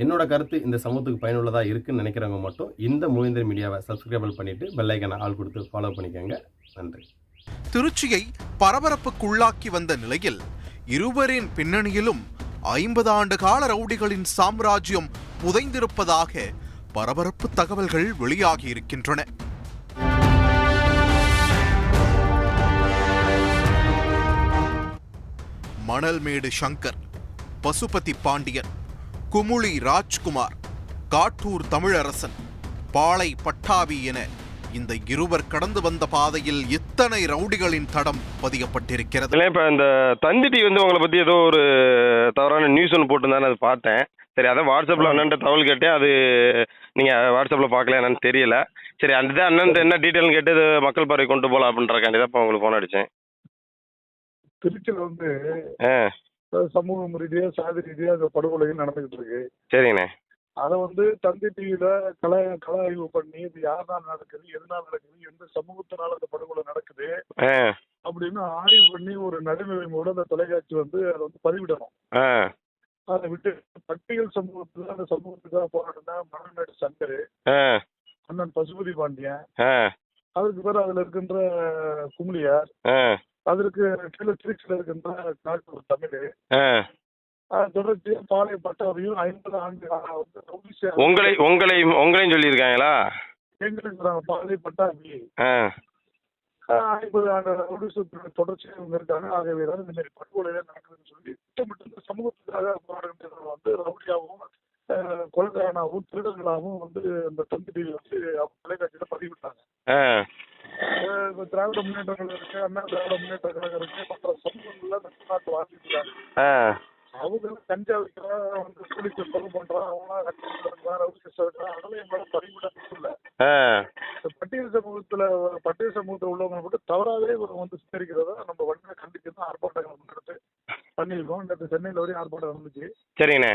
என்னோட கருத்து இந்த சமூகத்துக்கு பயனுள்ளதா இருக்குன்னு நினைக்கிறவங்க மட்டும் இந்த மூவேந்தர் மீடியாவை சப்ஸ்கிரைபிள் பண்ணிட்டு பெல் ஐக்கானை ஆல் கொடுத்து ஃபாலோ பண்ணிக்கோங்க. நன்றி. திருச்சியை பரபரப்புக்குள்ளாக்கி வந்த நிலையில் இருவரின் பின்னணியிலும் 50 ஆண்டு கால ரவுடிகளின் சாம்ராஜ்யம் புதைந்திருப்பதாக பரபரப்பு தகவல்கள் வெளியாகி இருக்கின்றன. மணல்மேடு சங்கர், பசுபதி பாண்டியன், குமுளி ராஜ்குமார், காட்டூர் தமிழரசன், பாளை பட்டாபி என இந்த இருவர் கடந்து வந்த பாதையில் எத்தனை ரவுடிகளின் தடம் பதியப்பட்டிருக்கிறது. இப்ப இந்த தந்தி டிவி உங்களை பத்தி ஏதோ ஒரு தவறான நியூஸ் ஒன்று போட்டுருந்தான்னு அது பார்த்தேன். சரி, அதான் வாட்ஸ்அப்ல அண்ணன் தகவல் கேட்டேன். அது நீங்க வாட்ஸ்அப்ல பார்க்கல என்னன்னு தெரியல. சரி, அந்த அண்ணன் என்ன டீட்டெயில் கேட்டு இது மக்கள் பார்வை கொண்டு போகலாம் அப்படின்றக்காண்டி தான் உங்களுக்கு போன் அடிச்சேன். திருச்சியில் சமூக ரீதியா சாதி ரீதியா அந்த படுகொலைகள் நடந்துகிட்டு இருக்கு. சரிங்கண்ணே. அதை தந்தி டிவியில கல ஆய்வு பண்ணி இது யாருனால நடக்குது, எதனால நடக்குது, எந்த சமூகத்தினால அந்த படுகொலை நடக்குது அப்படின்னு ஆய்வு பண்ணி ஒரு நடுநிலைமையோட அந்த தொலைக்காட்சி அதை பதிவிடணும். அதை விட்டு பட்டியல் சமூகத்துல அந்த சமூகத்துக்காக போராடினா மணல்மேடு சங்கர், அண்ணன் பசுபதி பாண்டியன், அதுக்கு பிறகு அதுல இருக்கின்ற குமுளியார், அதற்கு கீழே திருச்சியில இருக்கின்ற காட்டூர் தமிழ், தொடர்ச்சியா பாளை பட்டாபியும் 50 ஆண்டு உங்களையும் சொல்லியிருக்காங்களா? எங்களுக்கு பாளை பட்டாபி 50 ஆண்டு தொடர்ச்சியா இவங்க இருக்காங்க. ஆகவே தான் இந்த மாதிரி படுகொலையில நடக்குதுன்னு சொல்லி திட்டமிட்டு சமூகத்துக்காக போராடுகின்ற ரவுடியாகவும் கொலைகாரனாகவும் திருடர்களாகவும் இந்த தந்தி டிவி தொலைக்காட்சியில பதிவிட்டாங்க. திராவிட முன்னேற்றங்கள் இருக்கு, அண்ணா திராவிட முன்னேற்ற கழகம் இருக்கு, மற்ற சமூகங்கள்ல தமிழ்நாட்டு வாசிட்டு இருக்காங்க. அவங்க கஞ்சா வைக்கிறான், கூலிக்கு கொலை பண்றான், அவங்களாம் அதெல்லாம் எங்களோட பதிவிட இல்ல. பட்டியல் சமூகத்துல உள்ளவங்க மட்டும் தவறாவே சித்தரிக்கிறதா நம்ம வண்டியில கண்டிக்கிறதா ஆர்ப்பாட்டங்கள் முன்னெடுத்து பண்ணியிருக்கோம். நேற்று சென்னையில வரையும் ஆர்ப்பாட்டம் நடந்துச்சு. சரிங்கண்ணே.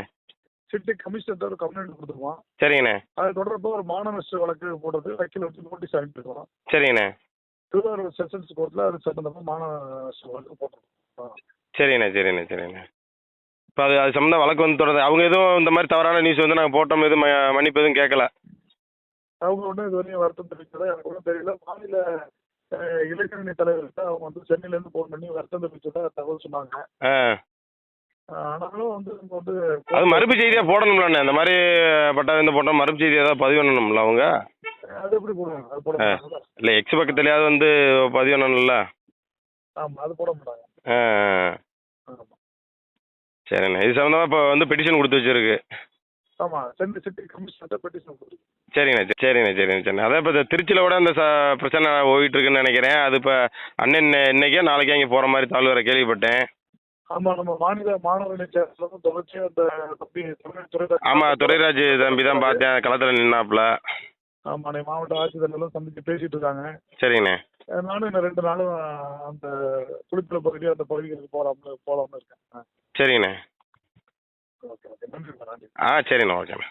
சிட்டி கமிஷனர் ஒரு கம்ப்ளைண்ட் கொடுத்துருவோம். சரிங்கண்ணே. அது தொடர்பா ஒரு மானநஷ்ட வழக்கு போடுறது வக்கீல் நோட்டீஸ் அனுப்பிட்டுருக்கோம். சரிங்கண்ணே. திருவாரூர் செஷன்ஸ் கோர்ட்ல அது சம்பந்தமா மானநஷ்ட வழக்கு போட்டிருக்கோம். சரிண்ணே. சரிண்ணே. சரிண்ணே. இப்போ அது சம்மந்தம் வழக்கு தொடர்ந்து அவங்க எதுவும் இந்த மாதிரி தவறான நியூஸ் நாங்கள் போட்டோம் எதுவும் மன்னிப்பு எதுவும் கேட்கல. அவங்க ஒன்றும் இது வரையும் வருத்தம் தெரிவிக்கல. எனக்கு ஒன்றும் தெரியல. மாநில இளைஞரணி தலைவர்கிட்ட அவங்க சென்னையில இருந்து போன் பண்ணி வருத்தம் தெரிவிச்சதா தகவல் சொன்னாங்க. ஆனாலும் அது மறுப்பு செய்தியா போடணும்ல. இந்த மாதிரி பட்டாது போட்டோம் மறுப்பு செய்தி ஏதாவது பதிவு பண்ணணும்ல அவங்க. அது எப்படி போடுவாங்க? அது போட மாட்டாங்க. இல்லை, எக்ஸ் பக்கத்துலயாவது பதிவு பண்ணணும்ல. ஆமா, அது போட மாட்டாங்க. சரிண்ணே. இது சம்மந்தமாக இப்போ பெட்டிஷன் கொடுத்து வச்சிருக்கு. ஆமா, சென்னை சிட்டி கமிஷனர் பெட்டிஷன் கொடுத்துருக்கு. சரிண்ணே. சரிண்ணே. சரிண்ணே. சரிண்ணே. அதான் இப்போ திருச்சியில் கூட அந்த பிரச்சனை ஓடிட்டு இருக்குன்னு நினைக்கிறேன். அது இப்போ அண்ணன் இன்னைக்கே நாளைக்கே அங்கே போகிற மாதிரி தாழ்வு வர கேள்விப்பட்டேன். ஆமா, நம்ம மாநில மாணவரணி சேர்ந்து தொடர்ச்சியா அந்த தம்பி ஆமா துரைராஜ் தம்பி தான் பார்த்தேன் களத்தில் நின்னாப்புல. ஆமா, மாவட்ட ஆட்சித்தலைவர்களும் சந்திச்சு பேசிட்டு இருக்காங்க. சரிங்கண்ணே. நானும் இன்னும் 2 நாளும் அந்த குளித்தல பகுதி அந்த பகுதிகளுக்கு போலாம்னு இருக்கேன். சரிங்கண்ணே. ஓகே, நன்றி. சரிண்ணே. ஓகேண்ணே.